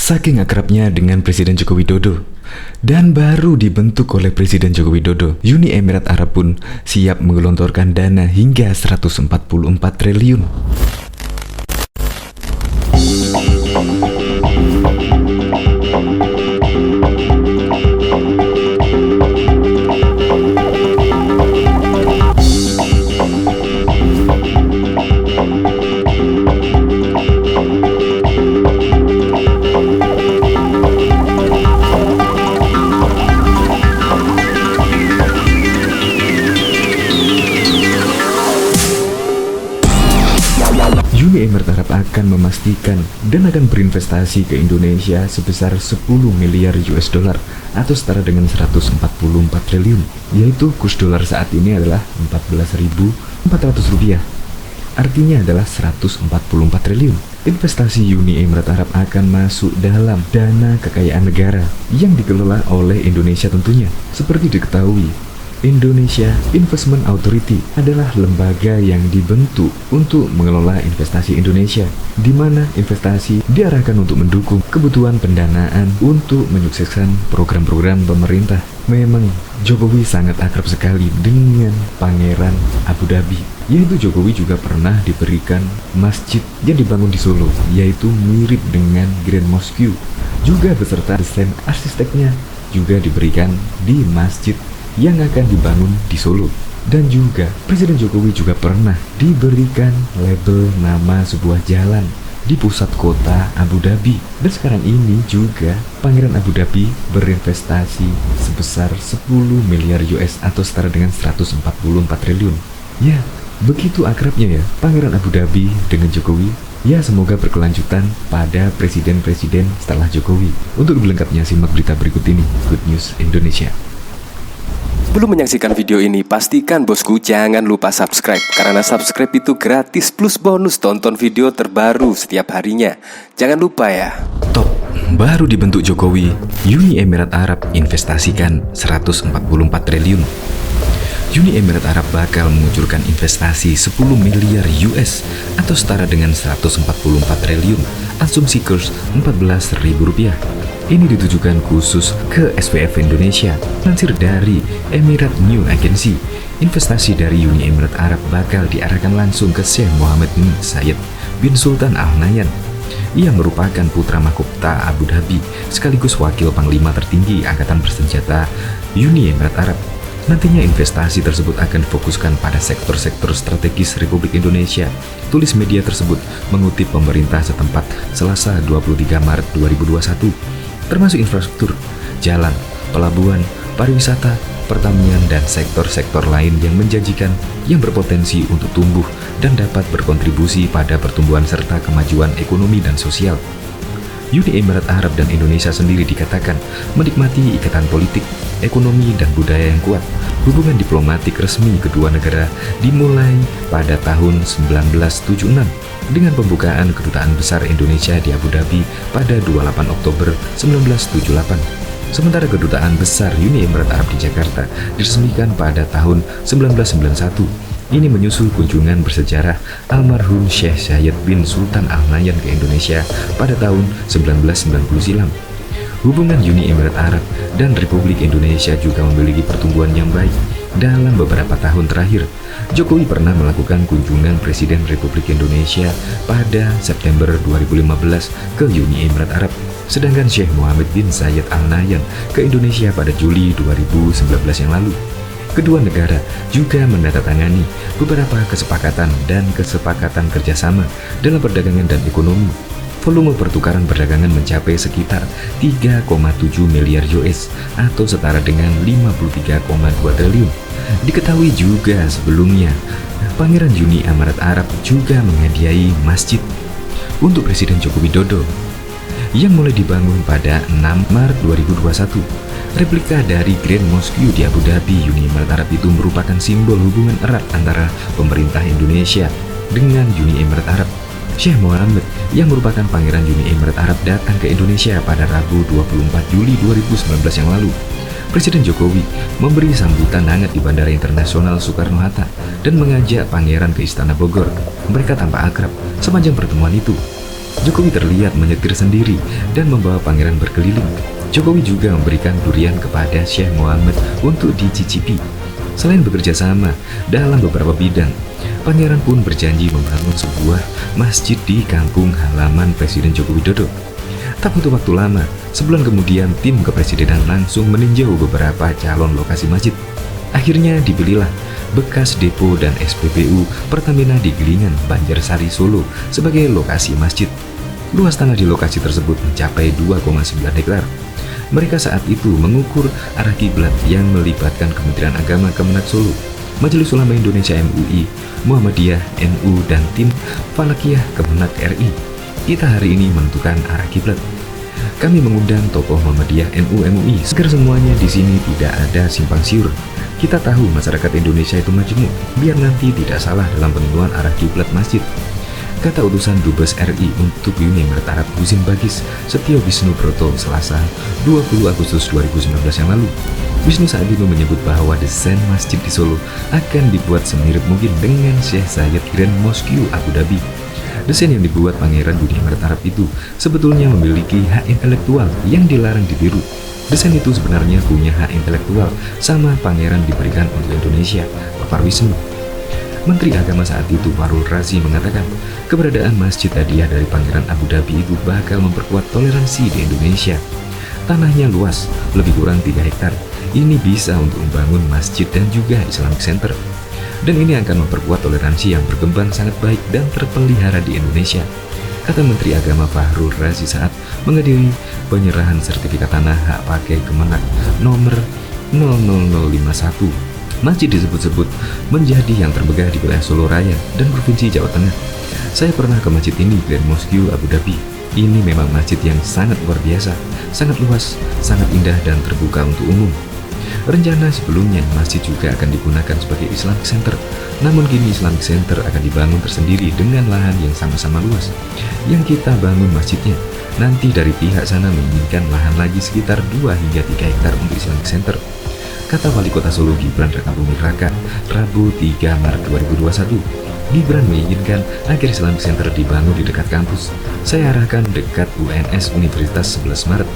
Saking akrabnya dengan Presiden Joko Widodo dan baru dibentuk oleh Presiden Joko Widodo, Uni Emirat Arab pun siap menggelontorkan dana hingga 144 triliun. Uni Emirat Arab akan memastikan dan akan berinvestasi ke Indonesia sebesar 10 miliar US dollar atau setara dengan 144 triliun, yaitu kurs dolar saat ini adalah 14.400 rupiah. Artinya adalah 144 triliun. Investasi Uni Emirat Arab akan masuk dalam dana kekayaan negara yang dikelola oleh Indonesia tentunya. Seperti diketahui, Indonesia Investment Authority adalah lembaga yang dibentuk untuk mengelola investasi Indonesia, di mana investasi diarahkan untuk mendukung kebutuhan pendanaan untuk menyukseskan program-program pemerintah. Memang Jokowi sangat akrab sekali dengan Pangeran Abu Dhabi, yaitu Jokowi juga pernah diberikan masjid yang dibangun di Solo, yaitu mirip dengan Grand Mosque, juga beserta desain arsiteknya juga diberikan di masjid yang akan dibangun di Solo. Dan juga Presiden Jokowi juga pernah diberikan label nama sebuah jalan di pusat kota Abu Dhabi. Dan sekarang ini juga Pangeran Abu Dhabi berinvestasi sebesar 10 miliar US atau setara dengan 144 triliun. Ya, begitu akrabnya ya Pangeran Abu Dhabi dengan Jokowi. Ya, semoga berkelanjutan pada presiden-presiden setelah Jokowi. Untuk lebih lengkapnya simak berita berikut ini. Good News Indonesia. Sebelum menyaksikan video ini, pastikan bosku jangan lupa subscribe, karena subscribe itu gratis plus bonus tonton video terbaru setiap harinya. Jangan lupa ya. Top, baru dibentuk Jokowi, Uni Emirat Arab investasikan 144 triliun. Uni Emirat Arab bakal mengucurkan investasi 10 miliar US atau setara dengan 144 triliun, asumsi kurs Rp14.000. Ini ditujukan khusus ke SPF Indonesia. Lansir dari Emirat New Agency, investasi dari Uni Emirat Arab bakal diarahkan langsung ke Syekh Mohammed bin Zayed bin Sultan Al Nahyan. Ia merupakan putra mahkota Abu Dhabi sekaligus wakil panglima tertinggi Angkatan Bersenjata Uni Emirat Arab. Nantinya investasi tersebut akan difokuskan pada sektor-sektor strategis Republik Indonesia. Tulis media tersebut mengutip pemerintah setempat Selasa 23 Maret 2021. Termasuk infrastruktur, jalan, pelabuhan, pariwisata, pertanian, dan sektor-sektor lain yang menjanjikan, yang berpotensi untuk tumbuh dan dapat berkontribusi pada pertumbuhan serta kemajuan ekonomi dan sosial. Uni Emirat Arab dan Indonesia sendiri dikatakan menikmati ikatan politik, ekonomi, dan budaya yang kuat. Hubungan diplomatik resmi kedua negara dimulai pada tahun 1976 dengan pembukaan Kedutaan Besar Indonesia di Abu Dhabi pada 28 Oktober 1978. Sementara Kedutaan Besar Uni Emirat Arab di Jakarta diresmikan pada tahun 1991. Ini menyusul kunjungan bersejarah almarhum Syekh Zayed bin Sultan Al Nahyan ke Indonesia pada tahun 1990 silam. Hubungan Uni Emirat Arab dan Republik Indonesia juga memiliki pertumbuhan yang baik. Dalam beberapa tahun terakhir, Jokowi pernah melakukan kunjungan Presiden Republik Indonesia pada September 2015 ke Uni Emirat Arab, sedangkan Syekh Mohammed bin Zayed Al Nahyan ke Indonesia pada Juli 2019 yang lalu. Kedua negara juga menandatangani beberapa kesepakatan dan kesepakatan kerjasama dalam perdagangan dan ekonomi. Volume pertukaran perdagangan mencapai sekitar 3,7 miliar US atau setara dengan 53,2 triliun. Diketahui juga sebelumnya, Pangeran Uni Emirat Arab juga menghadiahi masjid untuk Presiden Joko Widodo yang mulai dibangun pada 6 Maret 2021. Replika dari Grand Mosque di Abu Dhabi, Uni Emirat Arab itu merupakan simbol hubungan erat antara pemerintah Indonesia dengan Uni Emirat Arab. Syekh Mohammed yang merupakan Pangeran Uni Emirat Arab datang ke Indonesia pada Rabu 24 Juli 2019 yang lalu. Presiden Jokowi memberi sambutan hangat di Bandara Internasional Soekarno-Hatta dan mengajak Pangeran ke Istana Bogor. Mereka tampak akrab sepanjang pertemuan itu. Jokowi terlihat menyetir sendiri dan membawa pangeran berkeliling. Jokowi juga memberikan durian kepada Syekh Muhammad untuk dicicipi. Selain bekerja sama dalam beberapa bidang, pangeran pun berjanji membangun sebuah masjid di kampung halaman Presiden Joko Widodo. Tak butuh waktu lama, sebulan kemudian tim kepresidenan langsung meninjau beberapa calon lokasi masjid. Akhirnya dipilihlah bekas depo dan SPBU Pertamina di Gilingan, Banjarsari, Solo sebagai lokasi masjid. Luas tanah di lokasi tersebut mencapai 2,9 hektar. Mereka saat itu mengukur arah kiblat yang melibatkan Kementerian Agama Kemenak Solo, Majelis Ulama Indonesia MUI, Muhammadiyah NU, dan tim Falakiyah Kemenak RI. Kita hari ini menentukan arah kiblat. Kami mengundang tokoh Muhammadiyah NU MUI agar semuanya di sini tidak ada simpang siur. Kita tahu masyarakat Indonesia itu majemuk, biar nanti tidak salah dalam penentuan arah kiblat masjid, kata utusan Dubes RI untuk Uni Emirat Arab Husin Bagis Setio Wisnu Broto Selasa 20 Agustus 2019 yang lalu. Wisnu saat itu menyebut bahwa desain masjid di Solo akan dibuat semirip mungkin dengan Sheikh Zayed Grand Mosque Abu Dhabi. Desain yang dibuat Pangeran Uni Emirat Arab itu sebetulnya memiliki hak intelektual yang dilarang ditiru. Desain itu sebenarnya punya hak intelektual sama Pangeran diberikan untuk Indonesia, Bapak Wisnu. Menteri Agama saat itu Fahrul Razi mengatakan keberadaan masjid hadiah dari Pangeran Abu Dhabi itu bakal memperkuat toleransi di Indonesia. Tanahnya luas, lebih kurang 3 hektar. Ini bisa untuk membangun masjid dan juga Islamic Center. Dan ini akan memperkuat toleransi yang berkembang sangat baik dan terpelihara di Indonesia, kata Menteri Agama Fahrul Razi saat menghadiri penyerahan sertifikat tanah hak pakai Kemenak nomor 00051. Masjid disebut-sebut menjadi yang termegah di wilayah Solo Raya dan Provinsi Jawa Tengah. Saya pernah ke masjid ini, Grand Mosque Abu Dhabi. Ini memang masjid yang sangat luar biasa, sangat luas, sangat indah dan terbuka untuk umum. Rencana sebelumnya masjid juga akan digunakan sebagai Islamic Center, namun kini Islamic Center akan dibangun tersendiri dengan lahan yang sama-sama luas. Yang kita bangun masjidnya, nanti dari pihak sana menginginkan lahan lagi sekitar 2 hingga 3 hektar untuk Islamic Center, kata Wali Kota Solo Gibran Rakabuming Raka, Rabu 3 Maret 2021. Gibran menginginkan agar Islamic Center dibangun di dekat kampus. Saya arahkan dekat UNS Universitas 11 Maret.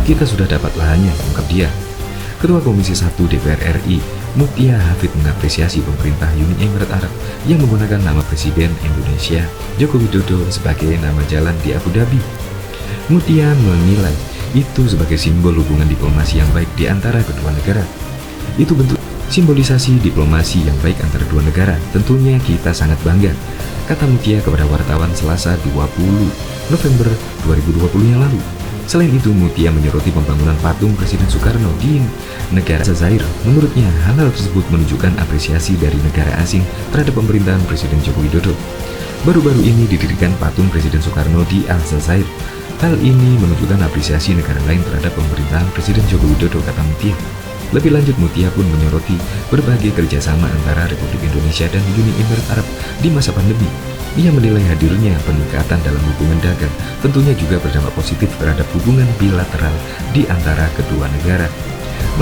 Kita sudah dapat lahannya, ungkap dia. Ketua Komisi 1 DPR RI, Mutia Hafid mengapresiasi pemerintah Uni Emirat Arab yang menggunakan nama Presiden Indonesia Joko Widodo sebagai nama jalan di Abu Dhabi. Mutia menilai itu sebagai simbol hubungan diplomasi yang baik di antara kedua negara. Itu bentuk simbolisasi diplomasi yang baik antara dua negara. Tentunya kita sangat bangga, kata Mutia kepada wartawan Selasa 20 November 2020 yang lalu. Selain itu, Mutia menyoroti pembangunan patung Presiden Soekarno di negara Aljazair. Menurutnya, hal tersebut menunjukkan apresiasi dari negara asing terhadap pemerintahan Presiden Joko Widodo. Baru-baru ini didirikan patung Presiden Soekarno di Aljazair. Hal ini menunjukkan apresiasi negara lain terhadap pemerintahan Presiden Joko Widodo, kata Mutia. Lebih lanjut, Mutia pun menyoroti berbagai kerjasama antara Republik Indonesia dan Uni Emirat Arab di masa pandemi. Ia menilai hadirnya peningkatan dalam hubungan dagang tentunya juga berdampak positif terhadap hubungan bilateral di antara kedua negara.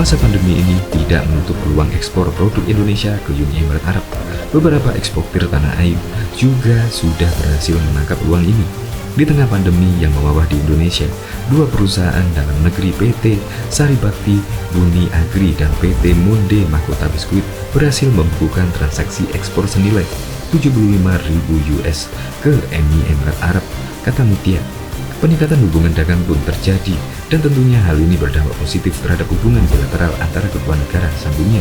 Masa pandemi ini tidak menutup peluang ekspor produk Indonesia ke Uni Emirat Arab. Beberapa eksportir tanah air juga sudah berhasil menangkap peluang ini. Di tengah pandemi yang mewabah di Indonesia, dua perusahaan dalam negeri PT Sari Bakti, Buni Agri, dan PT Monde Mahkota Biskuit berhasil membukukan transaksi ekspor senilai 75.000 US ke Uni Emirat Arab, kata Mutia. Peningkatan hubungan dagang pun terjadi dan tentunya hal ini berdampak positif terhadap hubungan bilateral antara kedua negara, sambungnya.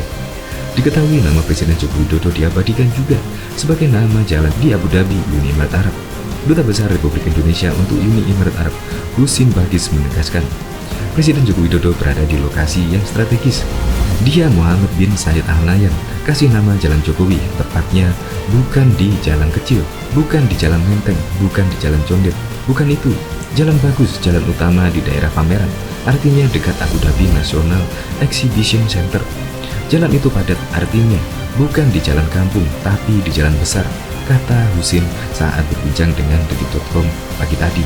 Diketahui nama Presiden Joko Widodo diabadikan juga sebagai nama jalan di Abu Dhabi, Uni Emirat Arab. Duta Besar Republik Indonesia untuk Uni Emirat Arab, Husin Bagis, menegaskan Presiden Joko Widodo berada di lokasi yang strategis. Dia Muhammad bin Zayed Al Nahyan kasih nama Jalan Jokowi, tepatnya bukan di jalan kecil, bukan di jalan Menteng, bukan di jalan Condet, bukan itu. Jalan bagus, jalan utama di daerah pameran, artinya dekat Abu Dhabi National Exhibition Center. Jalan itu padat, artinya bukan di jalan kampung, tapi di jalan besar, kata Husin saat berbincang dengan detik.com pagi tadi.